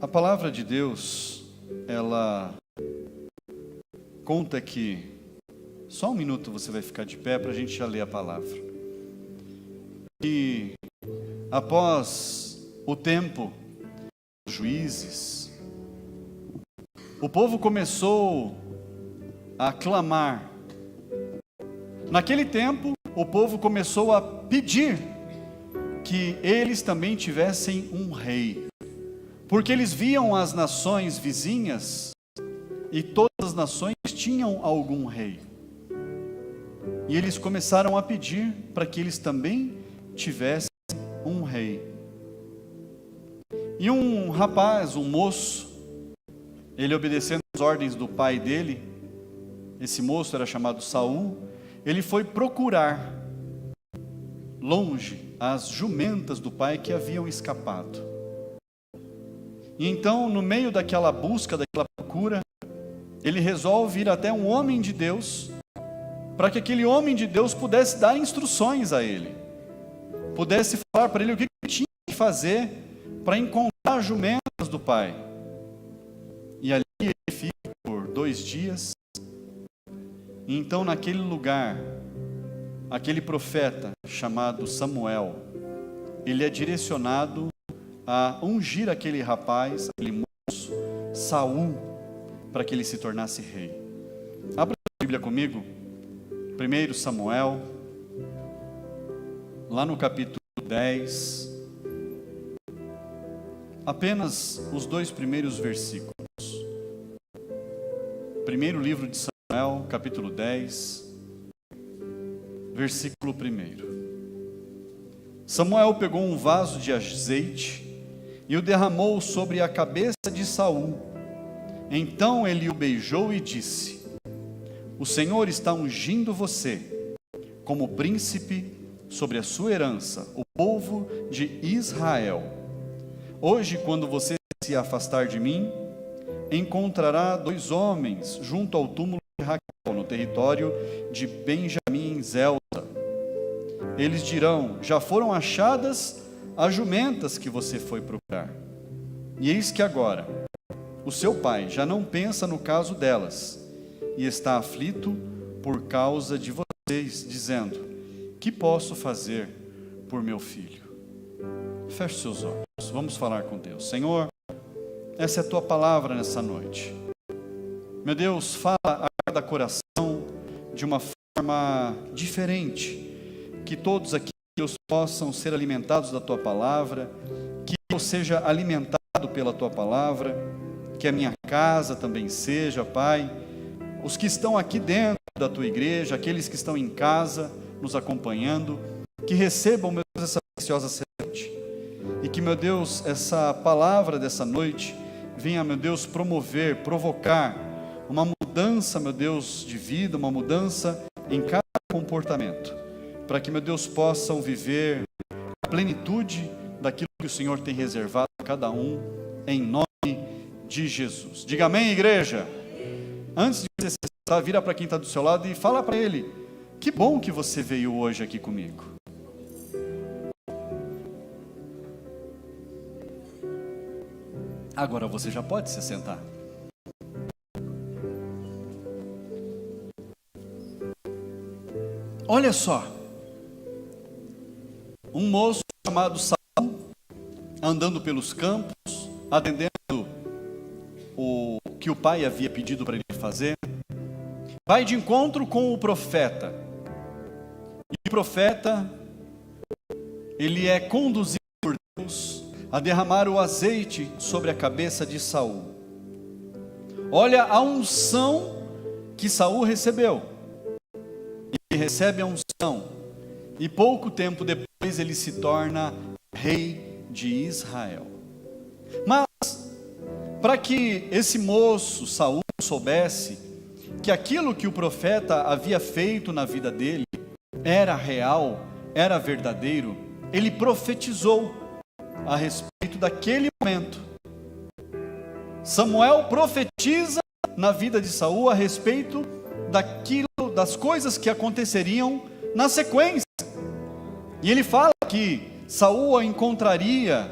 A palavra de Deus, ela conta que, só um minuto você vai ficar de pé para a gente já ler a palavra. E após o tempo dos juízes, o povo começou a clamar. Naquele tempo, o povo começou a pedir que eles também tivessem um rei, porque eles viam as nações vizinhas e todas as nações tinham algum rei. E eles começaram a pedir para que eles também tivessem um rei. E um rapaz, um moço, ele obedecendo as ordens do pai dele, esse moço era chamado Saul, ele foi procurar longe as jumentas do pai que haviam escapado. E então, no meio daquela busca, daquela procura, ele resolve ir até um homem de Deus, para que aquele homem de Deus pudesse dar instruções a ele, pudesse falar para ele o que ele tinha que fazer para encontrar as jumentas do pai. E ali ele fica por 2 dias. E então, naquele lugar, aquele profeta chamado Samuel, ele é direcionado a ungir aquele rapaz, aquele moço, Saul, para que ele se tornasse rei. Abra a Bíblia comigo, 1 Samuel, lá no capítulo 10, apenas os 2 primeiros versículos. Primeiro livro de Samuel, capítulo 10, versículo 1. Samuel pegou um vaso de azeite e o derramou sobre a cabeça de Saul. Então ele o beijou e disse: O Senhor está ungindo você como príncipe sobre a sua herança, o povo de Israel. Hoje, quando você se afastar de mim, encontrará 2 homens junto ao túmulo de Raquel, no território de Benjamim, Zelza. Eles dirão: já foram achadas as jumentas que você foi procurar. E eis que agora o seu pai já não pensa no caso delas e está aflito por causa de vocês, dizendo: que posso fazer por meu filho? Feche seus olhos, vamos falar com Deus. Senhor, essa é a tua palavra nessa noite. Meu Deus, fala a cada coração de uma forma diferente, que todos aqui, Deus, possam ser alimentados da tua palavra, que eu seja alimentado pela tua palavra, que a minha casa também seja, Pai, os que estão aqui dentro da tua igreja, aqueles que estão em casa nos acompanhando, que recebam, meu Deus, essa preciosa semente, e que, meu Deus, essa palavra dessa noite venha, meu Deus, provocar uma mudança, meu Deus, de vida, uma mudança em cada comportamento, para que, meu Deus, possam viver a plenitude daquilo que o Senhor tem reservado a cada um, em nome de Jesus. Diga amém, igreja. Antes de você se sentar, vira para quem está do seu lado e fala para ele: que bom que você veio hoje aqui comigo. Agora você já pode se sentar. Olha só, um moço chamado Saul, andando pelos campos, atendendo o que o pai havia pedido para ele fazer, vai de encontro com o profeta. E o profeta, ele é conduzido por Deus a derramar o azeite sobre a cabeça de Saul. Olha a unção que Saul recebeu. Ele recebe a unção e pouco tempo depois ele se torna rei de Israel. Mas para que esse moço Saul soubesse que aquilo que o profeta havia feito na vida dele era real, era verdadeiro, ele profetizou a respeito daquele momento. Samuel profetiza na vida de Saul a respeito das coisas que aconteceriam na sequência. E ele fala que Saul encontraria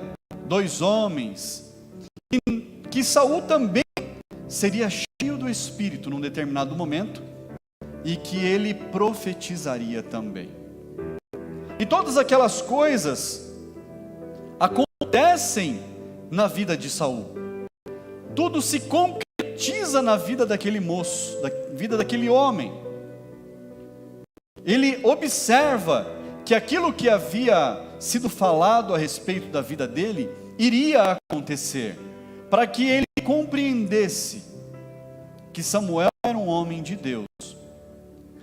2 homens que Saul também seria cheio do Espírito num determinado momento e que ele profetizaria também. E todas aquelas coisas acontecem na vida de Saul. Tudo se concretiza na vida daquele moço, na vida daquele homem. Ele observa que aquilo que havia sido falado a respeito da vida dele iria acontecer, para que ele compreendesse que Samuel era um homem de Deus.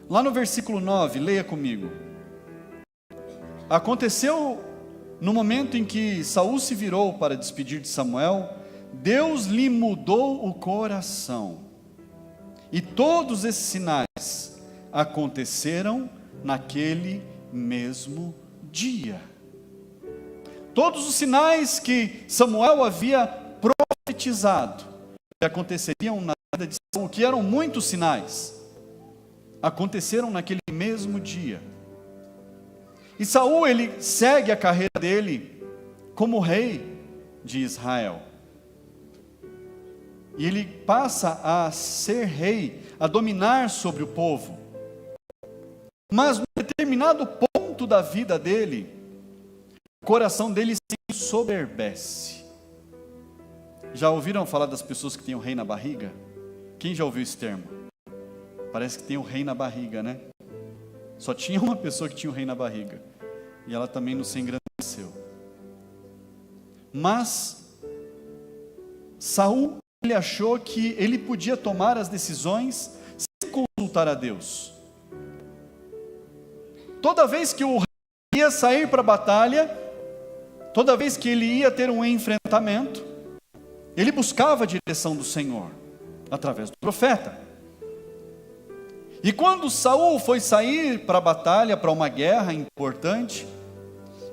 Lá no versículo 9, leia comigo. Aconteceu no momento em que Saul se virou para despedir de Samuel, Deus lhe mudou o coração. E todos esses sinais aconteceram naquele mesmo dia. Todos os sinais que Samuel havia profetizado que aconteceriam na vida de Saul, que eram muitos sinais, aconteceram naquele mesmo dia. E Saul, ele segue a carreira dele como rei de Israel. E ele passa a ser rei, a dominar sobre o povo. Mas num determinado ponto da vida dele, o coração dele se ensoberbece. Já ouviram falar das pessoas que têm o rei na barriga? Quem já ouviu esse termo? Parece que tem o rei na barriga, né? Só tinha uma pessoa que tinha o rei na barriga. E ela também não se engrandeceu. Mas Saul, ele achou que ele podia tomar as decisões sem consultar a Deus. Toda vez que o rei ia sair para a batalha, toda vez que ele ia ter um enfrentamento, ele buscava a direção do Senhor, através do profeta. E quando Saul foi sair para a batalha, para uma guerra importante,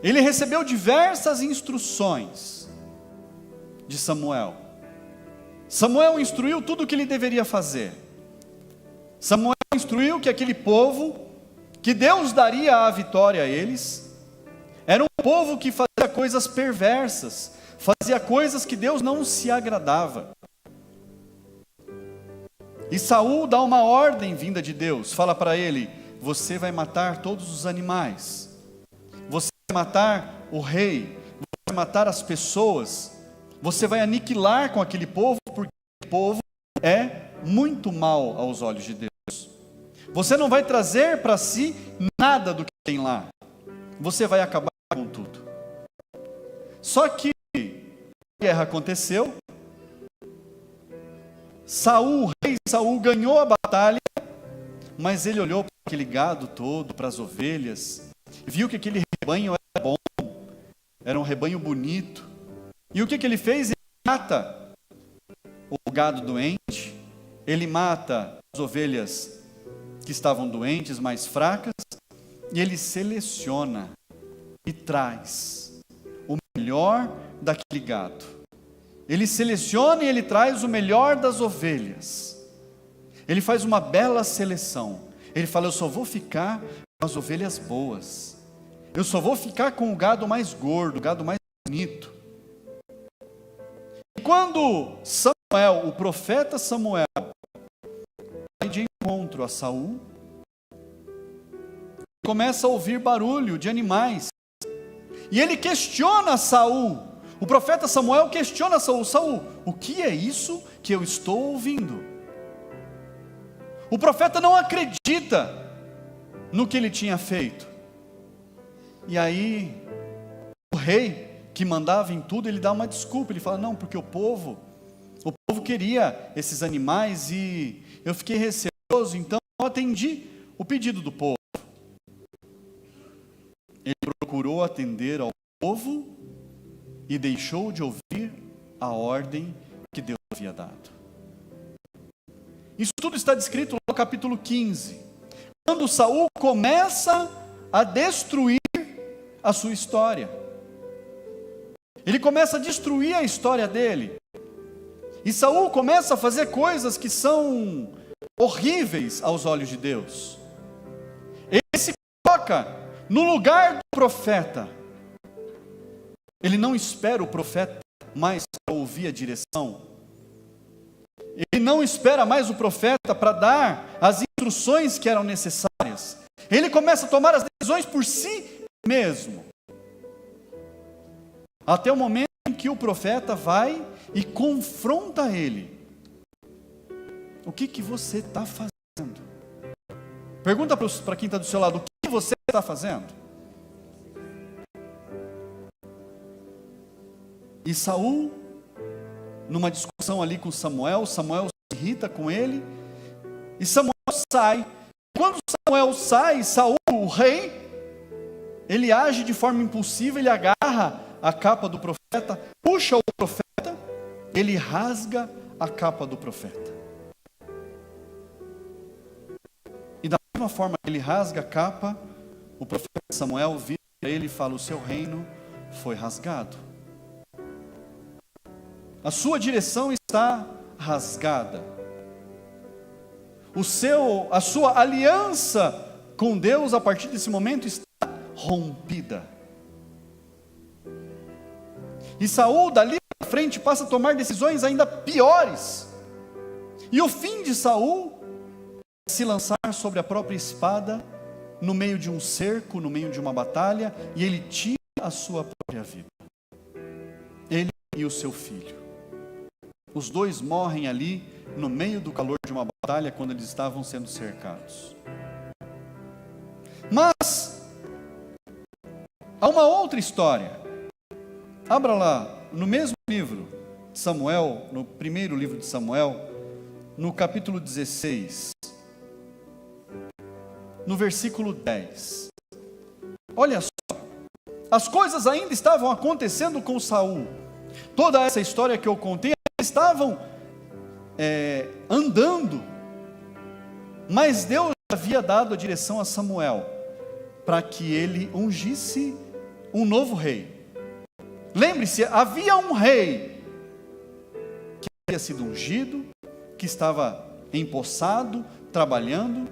ele recebeu diversas instruções de Samuel. Samuel instruiu tudo o que ele deveria fazer. Samuel instruiu que aquele povo, que Deus daria a vitória a eles, era um povo que fazia coisas perversas, fazia coisas que Deus não se agradava. E Saul dá uma ordem vinda de Deus, fala para ele: você vai matar todos os animais, você vai matar o rei, você vai matar as pessoas, você vai aniquilar com aquele povo, porque o povo é muito mau aos olhos de Deus. Você não vai trazer para si nada do que tem lá, você vai acabar com tudo. Só que a guerra aconteceu, Saul, rei Saul, ganhou a batalha, mas ele olhou para aquele gado todo, para as ovelhas, viu que aquele rebanho era bom, era um rebanho bonito. E o que ele fez? Ele mata o gado doente, ele mata as ovelhas que estavam doentes, mais fracas, e ele seleciona e traz o melhor daquele gado. Ele seleciona e ele traz o melhor das ovelhas. Ele faz uma bela seleção. Ele fala: eu só vou ficar com as ovelhas boas. Eu só vou ficar com o gado mais gordo, o gado mais bonito. E quando Samuel, o profeta Samuel, vai de encontro a Saul, começa a ouvir barulho de animais. E ele questiona Saul. O profeta Samuel questiona Saul: Saul, o que é isso que eu estou ouvindo? O profeta não acredita no que ele tinha feito. E aí, o rei, que mandava em tudo, ele dá uma desculpa. Ele fala: não, porque o povo queria esses animais e eu fiquei receoso, então eu atendi o pedido do povo. Ele procurou atender ao povo e deixou de ouvir a ordem que Deus havia dado. Isso tudo está descrito no capítulo 15, quando Saul começa a destruir a sua história. Ele começa a destruir a história dele. E Saul começa a fazer coisas que são horríveis aos olhos de Deus. Ele se coloca no lugar do profeta. Ele não espera o profeta mais para ouvir a direção. Ele não espera mais o profeta para dar as instruções que eram necessárias. Ele começa a tomar as decisões por si mesmo. Até o momento em que o profeta vai e confronta ele. O que você está fazendo? Pergunta para quem está do seu lado, o que você está fazendo? E Saul, numa discussão ali com Samuel se irrita com ele, e Samuel sai. Quando Samuel sai, Saul, o rei, ele age de forma impulsiva, ele agarra a capa do profeta, puxa o profeta, ele rasga a capa do profeta. E da mesma forma que ele rasga a capa, o profeta Samuel vira para ele e fala: o seu reino foi rasgado. A sua direção está rasgada. A sua aliança com Deus a partir desse momento está rompida. E Saul dali para frente passa a tomar decisões ainda piores. E o fim de Saul é se lançar sobre a própria espada no meio de um cerco, no meio de uma batalha, e ele tira a sua própria vida. Ele e o seu filho. Os dois morrem ali no meio do calor de uma batalha quando eles estavam sendo cercados. Mas há uma outra história. Abra lá, no mesmo livro de Samuel, no primeiro livro de Samuel, no capítulo 16, no versículo 10. Olha só, as coisas ainda estavam acontecendo com Saul. Toda essa história que eu contei, estavam andando, mas Deus havia dado a direção a Samuel para que ele ungisse um novo rei. Lembre-se, havia um rei que havia sido ungido, que estava empossado, trabalhando,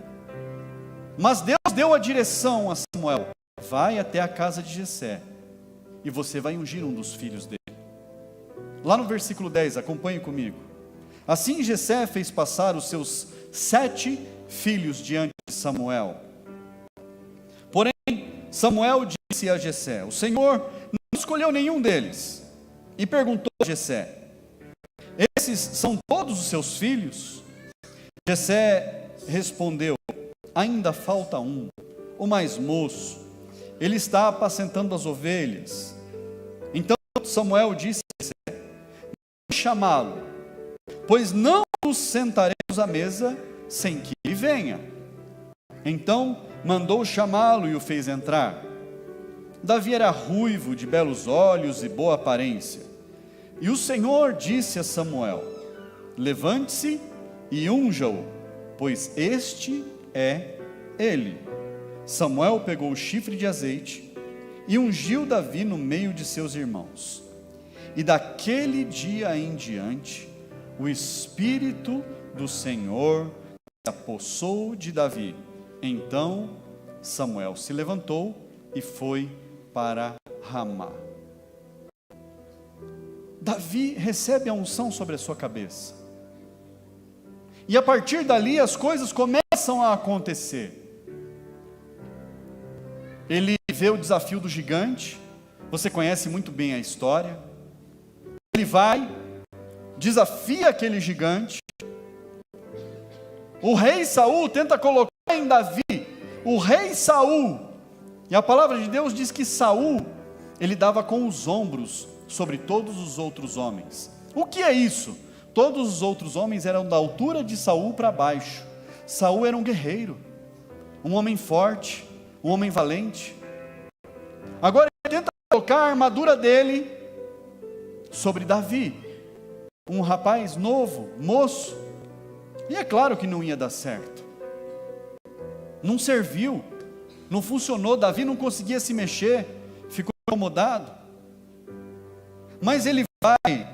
mas Deus deu a direção a Samuel: vai até a casa de Jessé e você vai ungir um dos filhos dele. Lá no versículo 10, acompanhe comigo. Assim Jessé fez passar os seus 7 filhos diante de Samuel. Porém, Samuel disse a Jessé: o Senhor não escolheu nenhum deles. E perguntou a Jessé: esses são todos os seus filhos? Jessé respondeu: ainda falta um, o mais moço. Ele está apacentando as ovelhas. Então Samuel disse a Jessé: chamá-lo, pois não nos sentaremos à mesa sem que ele venha. Então mandou chamá-lo e o fez entrar. Davi era ruivo, de belos olhos e boa aparência. E o Senhor disse a Samuel: levante-se e unja-o, pois este é ele. Samuel pegou o chifre de azeite e ungiu Davi no meio de seus irmãos. E daquele dia em diante, o Espírito do Senhor se apossou de Davi. Então Samuel se levantou e foi para Ramá. Davi recebe a unção sobre a sua cabeça. E a partir dali as coisas começam a acontecer. Ele vê o desafio do gigante. Você conhece muito bem a história. Ele vai, desafia aquele gigante. O rei Saul tenta colocar em Davi o rei Saul. E a palavra de Deus diz que Saul, ele dava com os ombros sobre todos os outros homens. O que é isso? Todos os outros homens eram da altura de Saul para baixo. Saul era um guerreiro, um homem forte, um homem valente. Agora ele tenta colocar a armadura dele sobre Davi, um rapaz novo, moço. E é claro que não ia dar certo. Não serviu, não funcionou. Davi não conseguia se mexer, ficou incomodado. Mas ele vai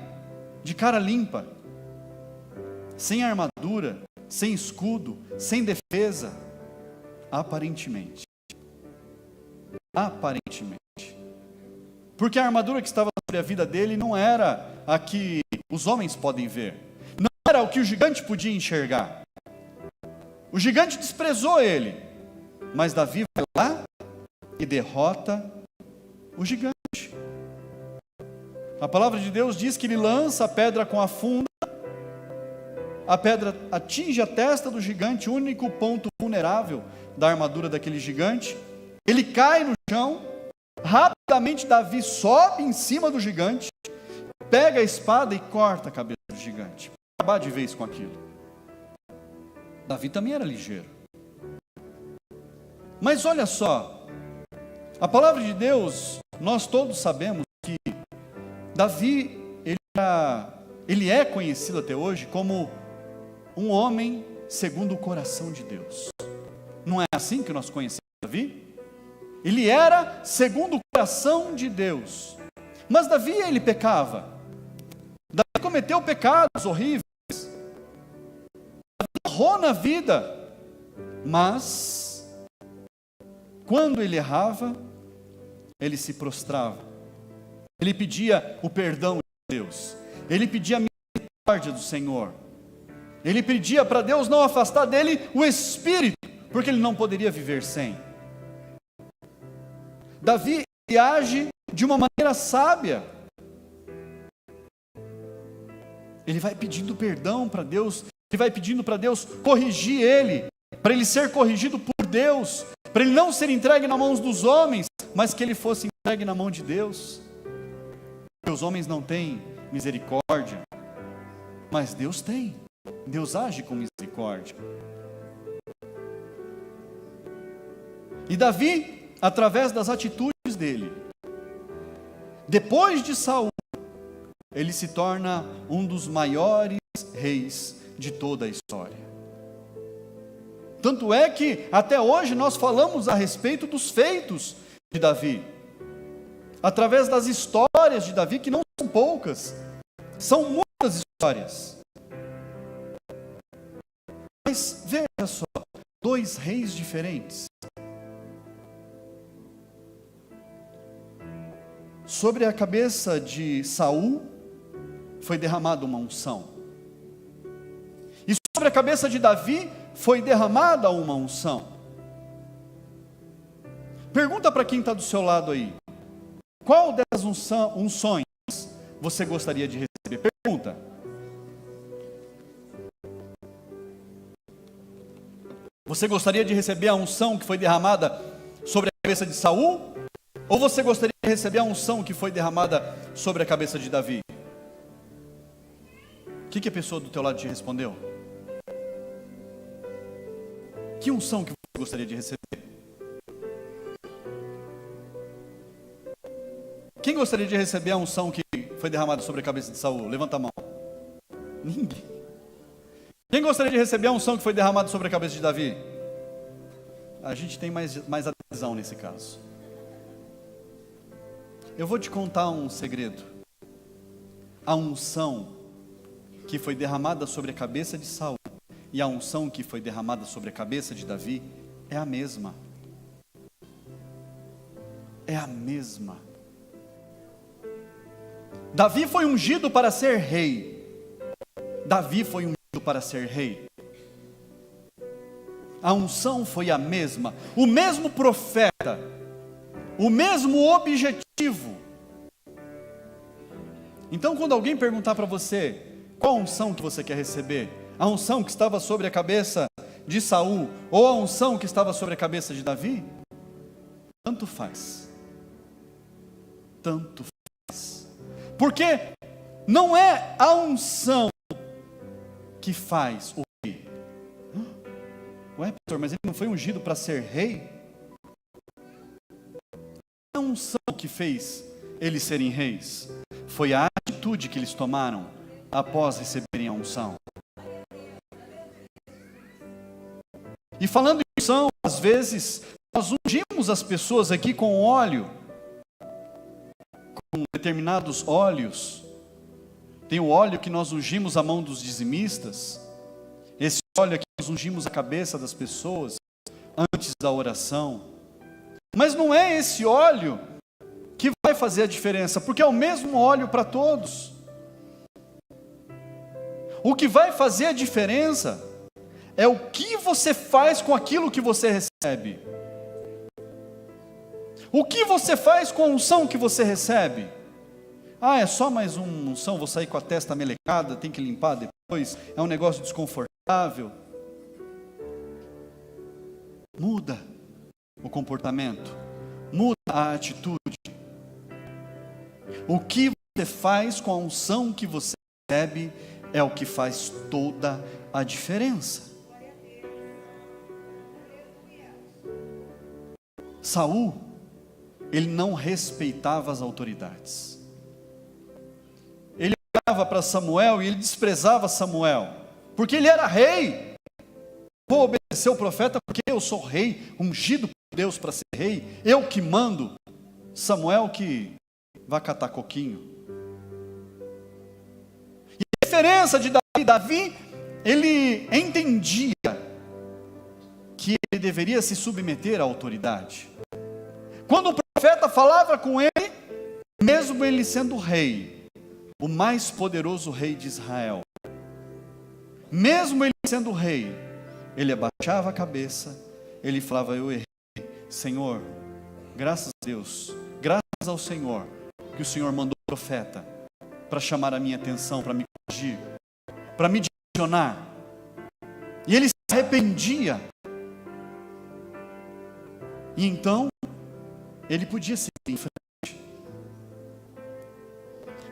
de cara limpa, sem armadura, sem escudo, sem defesa, aparentemente. Porque a armadura que estava sobre a vida dele não era a que os homens podem ver, não era o que o gigante podia enxergar. O gigante desprezou ele, mas Davi vai lá e derrota o gigante. A palavra de Deus diz que ele lança a pedra com a funda, a pedra atinge a testa do gigante, o único ponto vulnerável da armadura daquele gigante. Ele cai no chão, rapidamente Davi sobe em cima do gigante, pega a espada e corta a cabeça do gigante, para acabar de vez com aquilo. Davi também era ligeiro. Mas olha só, a palavra de Deus, nós todos sabemos que Davi, ele é conhecido até hoje como um homem segundo o coração de Deus. Não é assim que nós conhecemos Davi? Ele era segundo o coração de Deus. Mas Davi, ele pecava. Davi cometeu pecados horríveis. Davi errou na vida. Mas, quando ele errava, ele se prostrava. Ele pedia o perdão de Deus. Ele pedia a misericórdia do Senhor. Ele pedia para Deus não afastar dele o espírito, porque ele não poderia viver sem. Davi age de uma maneira sábia. Ele vai pedindo perdão para Deus, ele vai pedindo para Deus corrigir ele, para ele ser corrigido por Deus, para ele não ser entregue nas mãos dos homens, mas que ele fosse entregue na mão de Deus. Porque os homens não têm misericórdia, mas Deus tem. Deus age com misericórdia. E Davi, através das atitudes dele, depois de Saul, ele se torna um dos maiores reis de toda a história. Tanto é que até hoje nós falamos a respeito dos feitos de Davi, através das histórias de Davi, que não são poucas, são muitas histórias. Mas veja só, dois reis diferentes. Sobre a cabeça de Saul foi derramada uma unção. E sobre a cabeça de Davi foi derramada uma unção. Pergunta para quem está do seu lado aí: qual dessas unções você gostaria de receber? Pergunta. Você gostaria de receber a unção que foi derramada sobre a cabeça de Saul? Ou você gostaria de receber a unção que foi derramada sobre a cabeça de Davi? O que a pessoa do teu lado te respondeu? Que unção que você gostaria de receber? Quem gostaria de receber a unção que foi derramada sobre a cabeça de Saul? Levanta a mão. Ninguém. Quem gostaria de receber a unção que foi derramada sobre a cabeça de Davi? A gente tem mais adesão nesse caso. Eu vou te contar um segredo. A unção que foi derramada sobre a cabeça de Saul e a unção que foi derramada sobre a cabeça de Davi é a mesma. É a mesma. Davi foi ungido para ser rei. Davi foi ungido para ser rei. A unção foi a mesma. O mesmo profeta. O mesmo objetivo. Então, quando alguém perguntar para você qual a unção que você quer receber, a unção que estava sobre a cabeça de Saul ou a unção que estava sobre a cabeça de Davi, tanto faz. Tanto faz. Porque não é a unção que faz o rei. Ué, pastor, mas ele não foi ungido para ser rei? A unção que fez eles serem reis foi a atitude que eles tomaram após receberem a unção. E falando em unção, às vezes nós ungimos as pessoas aqui com óleo, com determinados óleos. Tem o óleo que nós ungimos a mão dos dizimistas, esse óleo que nós ungimos a cabeça das pessoas antes da oração. Mas não é esse óleo que vai fazer a diferença, porque é o mesmo óleo para todos. O que vai fazer a diferença é o que você faz com aquilo que você recebe. O que você faz com a unção que você recebe? Ah, é só mais uma unção, vou sair com a testa melecada, tem que limpar depois, é um negócio desconfortável. Muda o comportamento, muda a atitude. O que você faz com a unção que você recebe é o que faz toda a diferença. Saul, ele não respeitava as autoridades. Ele olhava para Samuel e ele desprezava Samuel, porque ele era rei. Vou obedecer o profeta porque eu sou rei, ungido por Deus para ser rei, eu que mando. Samuel que vai catar coquinho. E a diferença de Davi, ele entendia que ele deveria se submeter à autoridade. Quando o profeta falava com ele, mesmo ele sendo rei, o mais poderoso rei de Israel, mesmo ele sendo rei, ele abaixava a cabeça, ele falava: eu errei, Senhor, graças a Deus, graças ao Senhor, que o Senhor mandou o profeta para chamar a minha atenção, para me corrigir, para me direcionar. E ele se arrependia. E então, ele podia seguir em frente.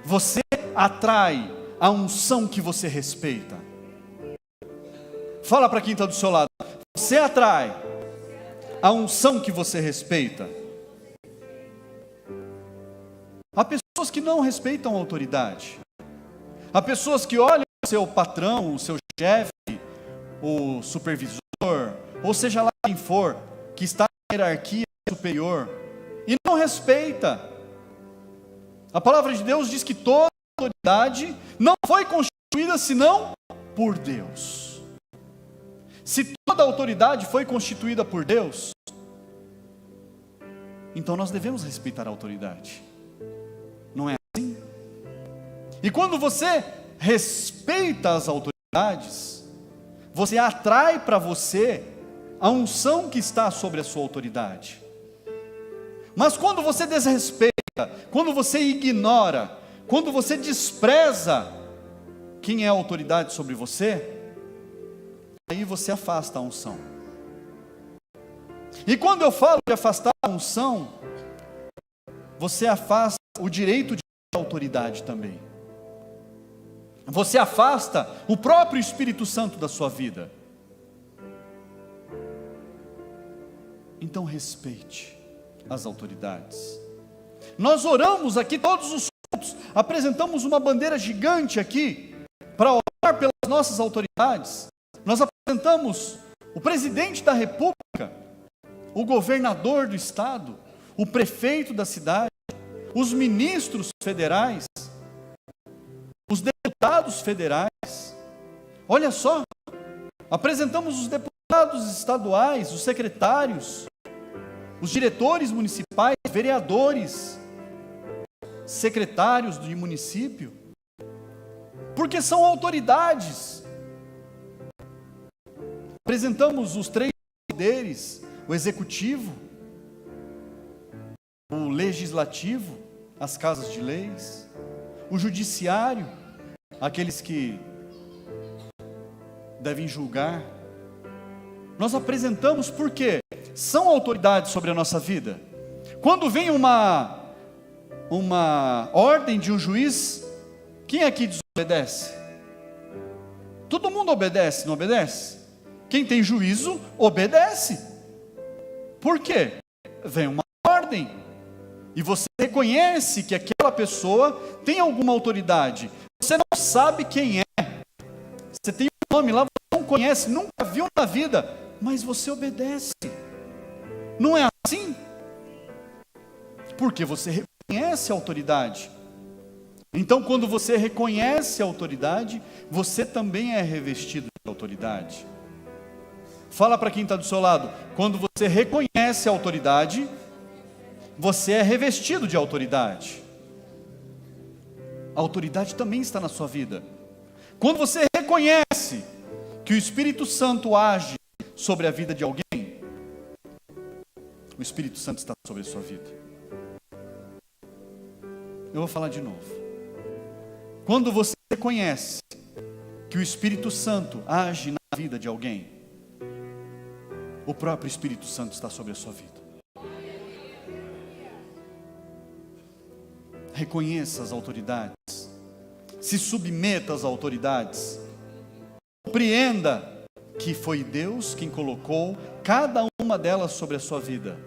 Você atrai a unção que você respeita. Fala para quem está do seu lado. Você atrai a unção que você respeita. Há pessoas que não respeitam a autoridade. Há pessoas que olham o seu patrão, o seu chefe, o supervisor, ou seja lá quem for, que está na hierarquia superior, e não respeita. A palavra de Deus diz que toda autoridade não foi constituída senão por Deus. Se toda autoridade foi constituída por Deus, então nós devemos respeitar a autoridade. Não é assim? E quando você respeita as autoridades, você atrai para você a unção que está sobre a sua autoridade. Mas quando você desrespeita, quando você ignora, quando você despreza quem é a autoridade sobre você, aí você afasta a unção. E quando eu falo de afastar a unção, você afasta o direito de autoridade também. Você afasta o próprio Espírito Santo da sua vida. Então respeite as autoridades. Nós oramos aqui todos os cultos, apresentamos uma bandeira gigante aqui para orar pelas nossas autoridades. Nós apresentamos o presidente da República, o governador do estado, o prefeito da cidade, os ministros federais, os deputados federais. Olha só, apresentamos os deputados estaduais, os secretários, os diretores municipais, vereadores, secretários de município, porque são autoridades. Apresentamos os 3 poderes: o executivo, o legislativo, as casas de leis, o judiciário, aqueles que devem julgar. Nós apresentamos porque são autoridades sobre a nossa vida. Quando vem uma ordem de um juiz, quem aqui desobedece? Todo mundo obedece, não obedece? Quem tem juízo, obedece. Por quê? Vem uma ordem, e você reconhece que aquela pessoa tem alguma autoridade. Você não sabe quem é, você tem um nome lá, você não conhece, nunca viu na vida, mas você obedece. Não é assim? Porque você reconhece a autoridade. Então, quando você reconhece a autoridade, você também é revestido de autoridade. Fala para quem está do seu lado: quando você reconhece a autoridade, você é revestido de autoridade. A autoridade também está na sua vida. Quando você reconhece reconhece que o Espírito Santo age sobre a vida de alguém, o Espírito Santo está sobre a sua vida. Eu vou falar de novo. Quando você reconhece que o Espírito Santo age na vida de alguém, o próprio Espírito Santo está sobre a sua vida. Reconheça as autoridades, se submeta às autoridades, compreenda que foi Deus quem colocou cada uma delas sobre a sua vida,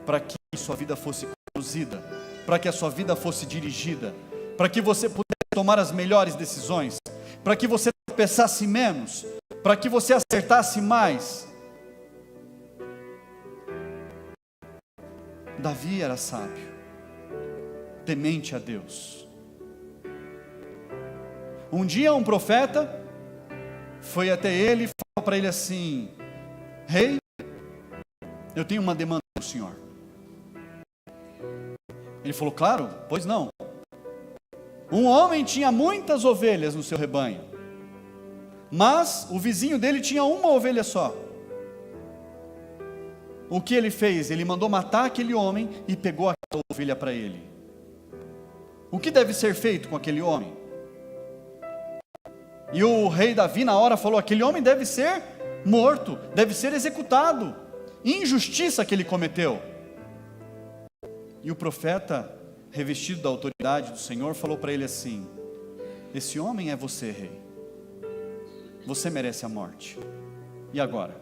para que a sua vida fosse conduzida, para que a sua vida fosse dirigida, para que você pudesse tomar as melhores decisões, para que você tropeçasse menos, para que você acertasse mais. Davi era sábio, temente a Deus. Um dia um profeta foi até ele e falou para ele assim: rei, eu tenho uma demanda do senhor. Ele falou: claro, pois não. Um homem tinha muitas ovelhas no seu rebanho, mas o vizinho dele tinha uma ovelha só. O que ele fez? Ele mandou matar aquele homem e pegou aquela ovelha para ele. O que deve ser feito com aquele homem? E o rei Davi na hora falou: aquele homem deve ser morto, deve ser executado, injustiça que ele cometeu. E o profeta, revestido da autoridade do Senhor, falou para ele assim: esse homem é você, rei, você merece a morte. E agora?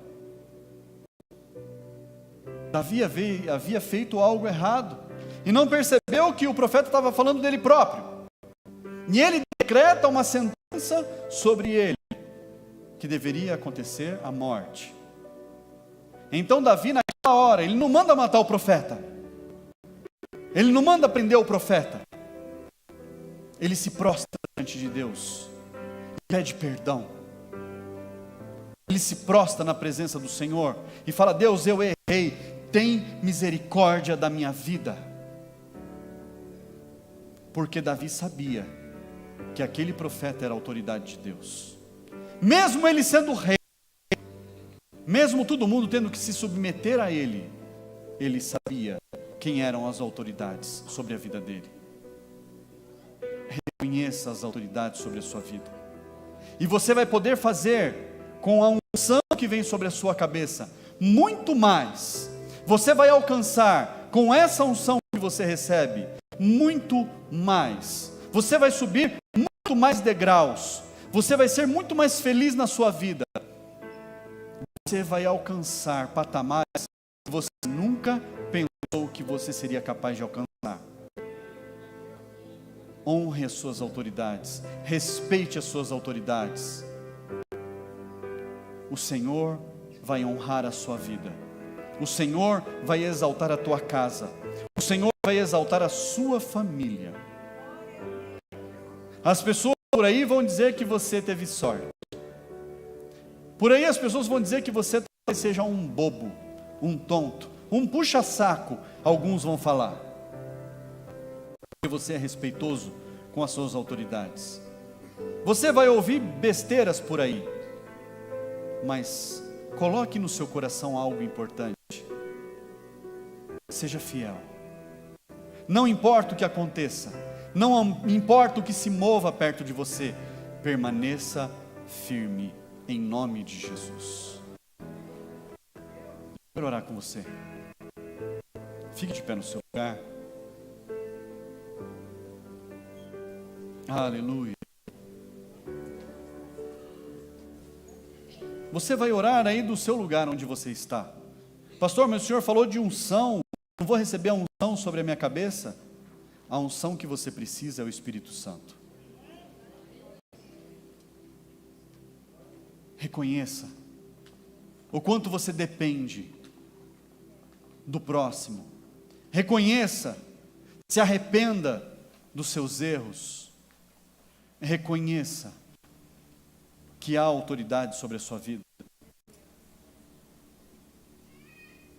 Davi havia feito algo errado e não percebeu que o profeta estava falando dele próprio, e ele decreta uma sentença sobre ele, que deveria acontecer a morte. Então Davi, naquela hora, ele não manda matar o profeta, ele não manda prender o profeta, ele se prostra diante de Deus, pede perdão, ele se prostra na presença do Senhor e fala: Deus, eu errei, tem misericórdia da minha vida. Porque Davi sabia que aquele profeta era a autoridade de Deus, mesmo ele sendo rei, mesmo todo mundo tendo que se submeter a ele, ele sabia quem eram as autoridades sobre a vida dele. Reconheça as autoridades sobre a sua vida, e você vai poder fazer com a unção que vem sobre a sua cabeça muito mais. Você vai alcançar com essa unção que você recebe muito mais. Você vai subir muito mais degraus. Você vai ser muito mais feliz na sua vida. Você vai alcançar patamares que você nunca pensou que você seria capaz de alcançar. Honre as suas autoridades, respeite as suas autoridades. O Senhor vai honrar a sua vida. O Senhor vai exaltar a tua casa. O Senhor vai exaltar a sua família. As pessoas por aí vão dizer que você teve sorte. Por aí as pessoas vão dizer que você talvez seja um bobo, um tonto, um puxa-saco, alguns vão falar. Porque você é respeitoso com as suas autoridades. Você vai ouvir besteiras por aí, mas coloque no seu coração algo importante. Seja fiel. Não importa o que aconteça, não importa o que se mova perto de você, permaneça firme em nome de Jesus. Eu quero orar com você. Fique de pé no seu lugar. Aleluia. Você vai orar aí do seu lugar onde você está. Pastor, mas o senhor falou de unção, não vou receber a unção sobre a minha cabeça? A unção que você precisa é o Espírito Santo. Reconheça o quanto você depende do próximo. Reconheça, se arrependa dos seus erros. Reconheça que há autoridade sobre a sua vida.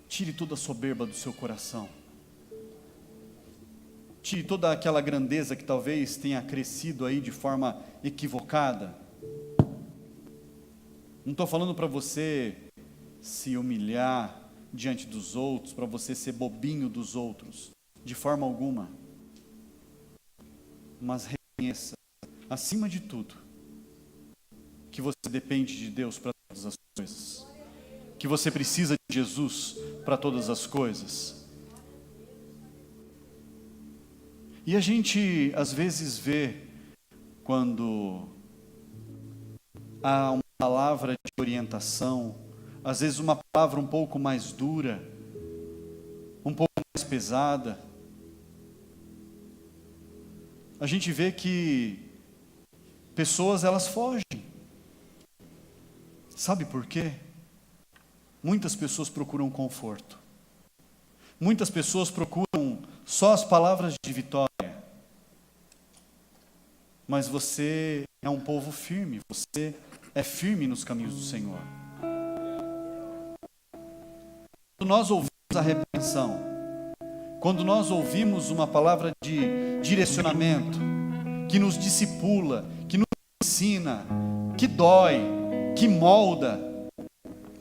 Tire toda a soberba do seu coração. Tire toda aquela grandeza que talvez tenha crescido aí de forma equivocada. Não estou falando para você se humilhar diante dos outros, para você ser bobinho dos outros, de forma alguma. Mas reconheça, acima de tudo, que você depende de Deus para todas as coisas, que você precisa de Jesus para todas as coisas. E a gente às vezes vê, quando há uma palavra de orientação, às vezes uma palavra um pouco mais dura, um pouco mais pesada, a gente vê que pessoas, elas fogem. Sabe por quê? Muitas pessoas procuram conforto. Muitas pessoas procuram só as palavras de vitória. Mas você é um povo firme, você é firme nos caminhos do Senhor. Quando nós ouvimos a repreensão, quando nós ouvimos uma palavra de direcionamento, que nos discipula, que nos ensina, que dói, que molda,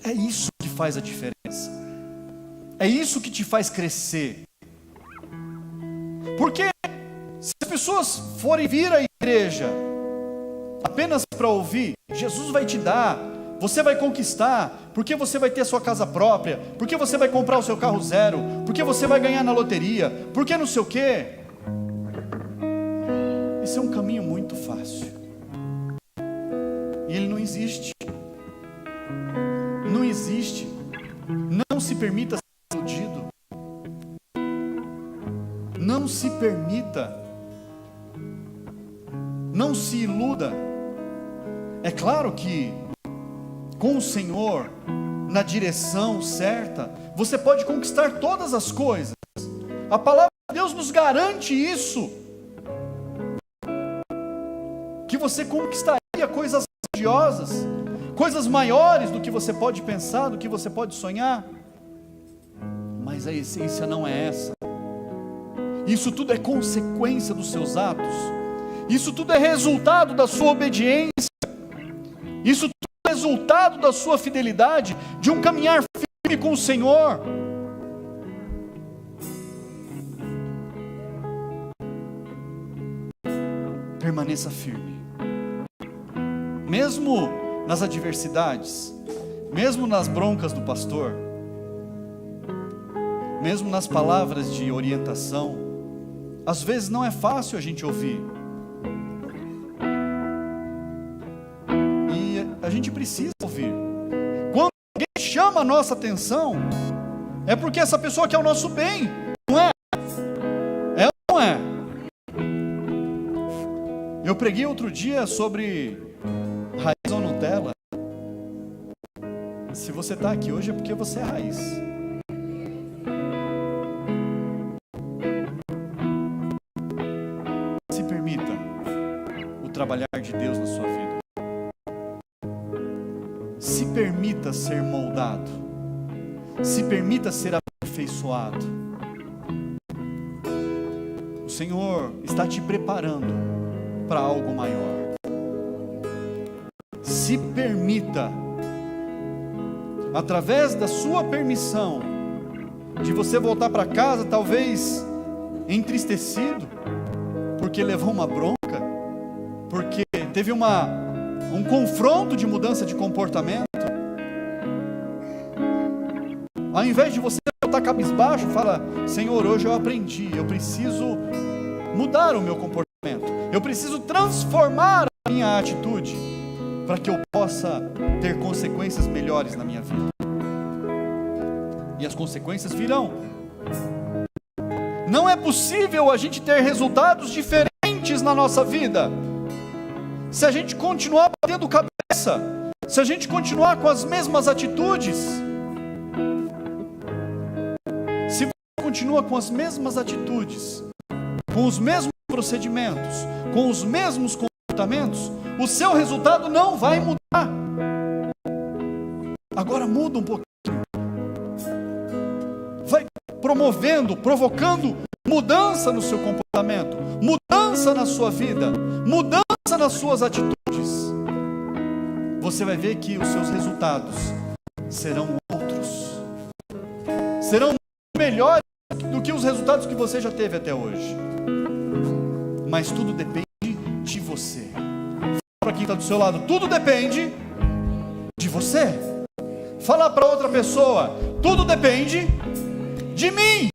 é isso que faz a diferença. É isso que te faz crescer. Porque se as pessoas forem vir à igreja apenas para ouvir, Jesus vai te dar, você vai conquistar, porque você vai ter a sua casa própria, porque você vai comprar o seu carro zero, porque você vai ganhar na loteria, porque não sei o quê. Esse é um caminho muito fácil. E ele não existe. Não existe. Não se permita ser iludido. Não se permita. Não se iluda. É claro que com o Senhor na direção certa, você pode conquistar todas as coisas. A palavra de Deus nos garante isso. Que você conquistaria coisas grandiosas, coisas maiores do que você pode pensar, do que você pode sonhar. Mas a essência não é essa. Isso tudo é consequência dos seus atos. Isso tudo é resultado da sua obediência. Isso tudo é resultado da sua fidelidade, de um caminhar firme com o Senhor. Permaneça firme. Mesmo nas adversidades, mesmo nas broncas do pastor, mesmo nas palavras de orientação, às vezes não é fácil a gente ouvir. E a gente precisa ouvir. Quando alguém chama a nossa atenção, é porque essa pessoa quer o nosso bem, não é? É ou não é? Eu preguei outro dia sobre raiz ou Nutella. Se você está aqui hoje é porque você é raiz. Se permita o trabalhar de Deus na sua vida. Se permita ser moldado. Se permita ser aperfeiçoado. O Senhor está te preparando para algo maior. Se permita, através da sua permissão, de você voltar para casa talvez entristecido, porque levou uma bronca, porque teve um confronto de mudança de comportamento. Ao invés de você voltar cabisbaixo, fala: Senhor, hoje eu aprendi, eu preciso mudar o meu comportamento, eu preciso transformar a minha atitude, para que eu possa ter consequências melhores na minha vida. E as consequências virão. Não é possível a gente ter resultados diferentes na nossa vida se a gente continuar batendo cabeça, se a gente continuar com as mesmas atitudes. Se você continua com as mesmas atitudes, com os mesmos procedimentos, com os mesmos comportamentos, o seu resultado não vai mudar. Agora muda um pouquinho. Vai promovendo, provocando mudança no seu comportamento, mudança na sua vida, mudança nas suas atitudes. você vai ver que os seus resultados serão outros. Serão melhores do que os resultados que você já teve até hoje. Mas tudo depende de você. Para quem está do seu lado, tudo depende de você. Fala para outra pessoa, tudo depende de mim.